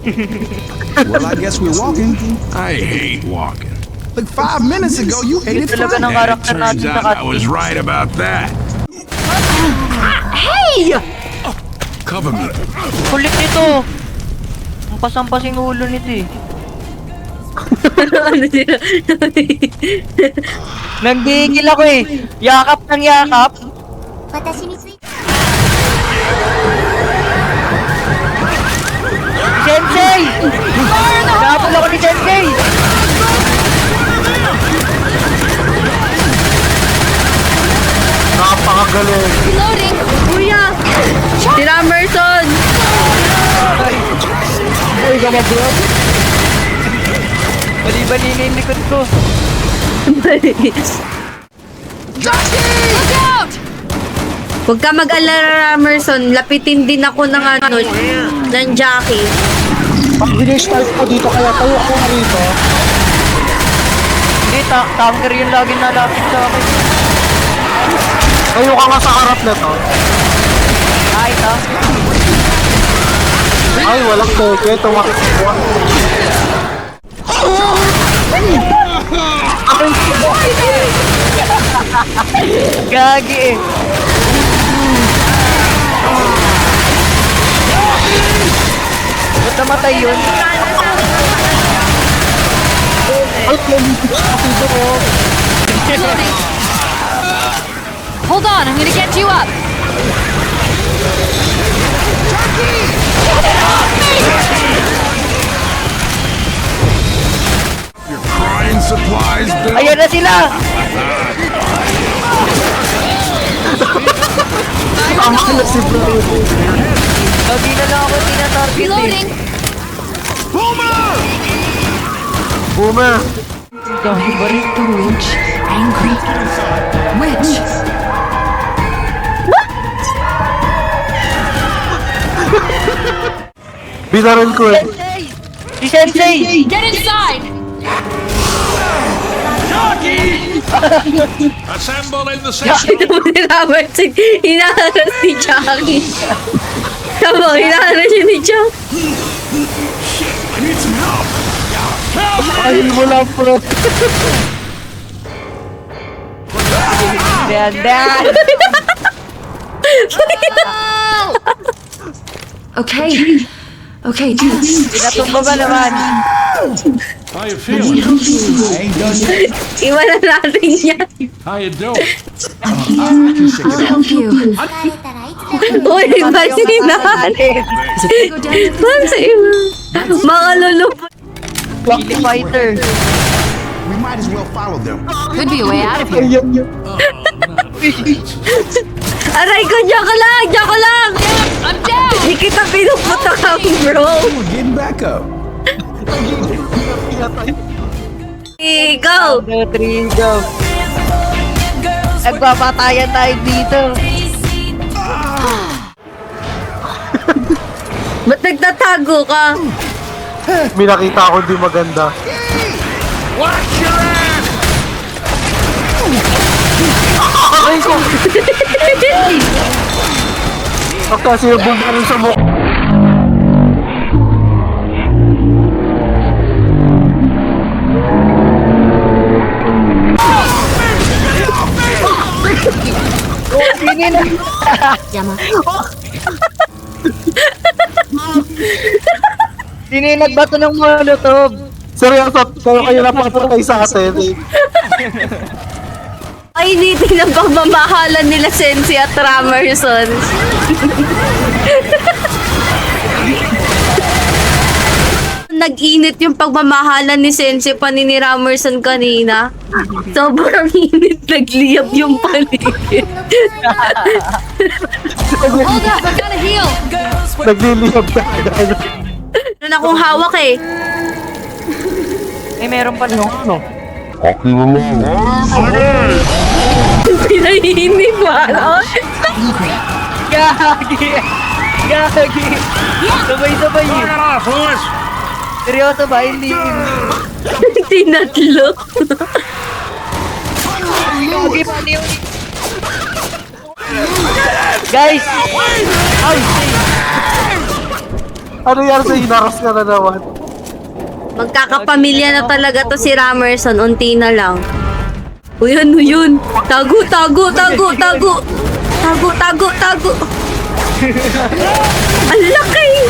Well, I guess we're walking. I hate walking. Like 5 minutes ago, you hated Talaga ng flying. karakter Turns natin sa out I was right about that. Hey! Cover me. Kulit nito. Ang pasampasing ulo nito eh. Ano sila? Nanggigil ako eh. Yakap ng yakap. 私について Sensei! Napal ako ni Sensei! Napakagaling. Reloading! Kuya! Si Ramerson! Uy, gama bro. Bali-bali na yung likod ko. Look out! Huwag ka mag-alala, Ramerson. Lapitin din ako ng ng Jackie. Pag binistart ko dito, kaya tayo ako rito. Hindi, tanker yung lagi nalapit sa akin. Tayo ka nga sa harap na to. Ay, ito. Ay, walang teke. Tumakbo. Gagi eh. Ba't namatay yun? Ay, lumipit siya dito ko. Hold on, I'm gonna get you up! Your crying supplies bill. Ayan na sila! Tama na si bro. Lagi na lang ako tinatarget eh. Reloading! Boomer. Dami ba rin? The witch. Angry. Witch! Binarin ko eh. Sensei! Si Sensei! Get inside! Assemble in the Ito mo si Ramerson. Hinaharas ni Jackie. Tama, hinaharas siya ni Jackie. Ayun mo lang bro. Dandan! Okay. Okay, Pinatumba ba naman? How you feeling? Iwanan natin yan. How you doing? I'll help you. Uy, ba si Inaharin? Ba si Inaharin? Mga lulupot. Chili fighter. We might as well follow them. Could be a way out of here. Ayan yun. Aray ko, diyan ka lang! Diyan ka lang! I'm down! Hindi kita pinuputok bro. We're getting back up. Hey, go! 1, 2, 3, go! Nagpapatayan tayo dito. Ba't nagtatago ka? May nakita ako di maganda. Ay ko! Kasi yung bumbaril sa mukha. Sini na! Sino yung nagbato ng molotov? Seryoso, kayo na patay sa atin eh. Ay, hindi ng pagmamahalan nila Sensei at Ramerson. Nag-init yung pagmamahalan ni Sensei pa ni Ramerson kanina. Sobrang init, nagliyab yung paligid. Hold up, I gotta heal! Nagliliyab talaga. Meron akong hawak eh. Eh, meron pa no? Pinahihinig ba? Gagi! Gagi! Sabay-sabay eh. Seryoso ba? Hindi. Tinatlo. Gagi pa niyo. Guys! Ay! Ano yan sa hinaras ka na naman? Magkakapamilya na talaga to si Ramerson. Unti na lang. Uy, ano yun? Tago, tago, tago, tago. Tago, tago, tago. Ang laki!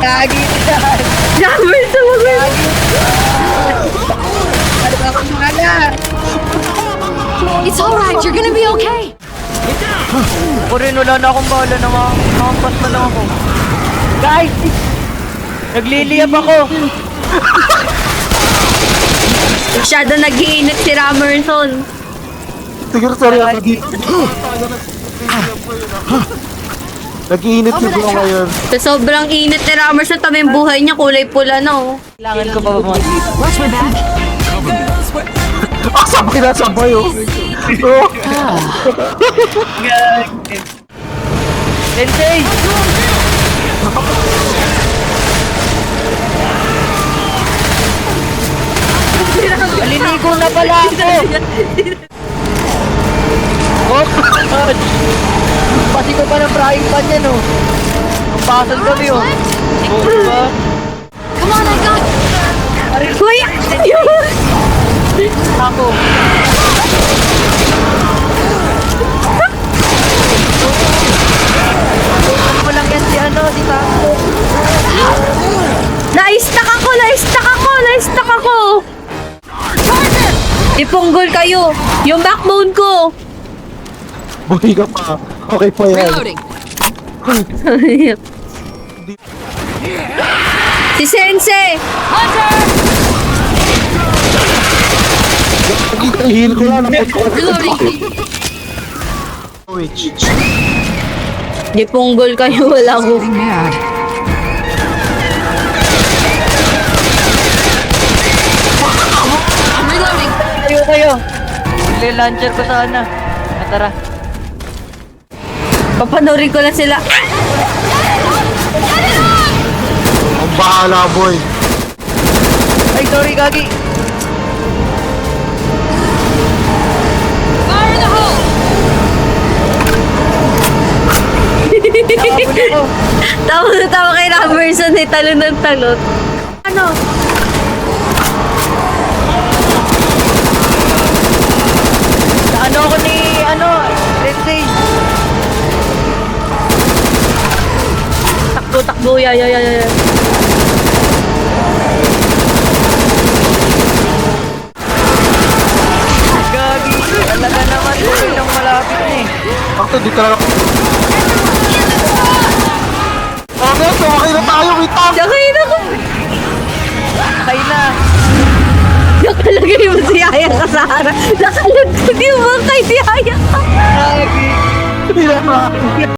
Gagi yan. Ramerson, wag It's alright. You're gonna be okay. Rin, wala na akong bala na makampas na lang ako. Guys! Nagliliyap ako. Masyado nag-iinit si Ramerson. Siguro seryoso dito. Nag-iinit siguro ngayon. Sa sobrang init ni Ramerson, tama yung buhay niya, kulay pula na oh. Kailangan ko pa ba mga... Watch my back. Ah, sabay na sabay oh. Oh. Sensei! Malinigo na pala ako! Oh, God! Pasi ko pa ng frying pan yan, oh. Ang basal kami, oh. Oh, diba? Come on, I got. Uy! Yun! Ako. Ano lang yan si ano, si Taco. Na-stuck ako! Na-stuck ako! Na-stuck ako! Ipunggol kayo! Yung backbone ko! Buhay ka pa. Okay pa yan. Reloading. Si Sensei! Hihil ko lang. Reloading. Witch. Ipunggol kayo, wala ko. Getting mad. I'm reloading. Kayo. Launcher ko sana. Tara. Papanorin ko lang sila. Ang bahala, boy. Ay, sorry, Gagi. Fire in the hole. Nakabuli ko. Tawa na tawa kay Ramerson eh, talon ng talon. Ano? Ano ako ni, Sensei. Takbo, takbo, ya. Gagi. Talaga naman, tuloy lang malapit na eh. Bakit di talaga... Okay, so okay na tayo. Wait up. Sakay na ko. Kaya na. Nakalagay mo si Yaya ka sa harap. Nakalagay mo kay si Yaya. Gagi. Hindi na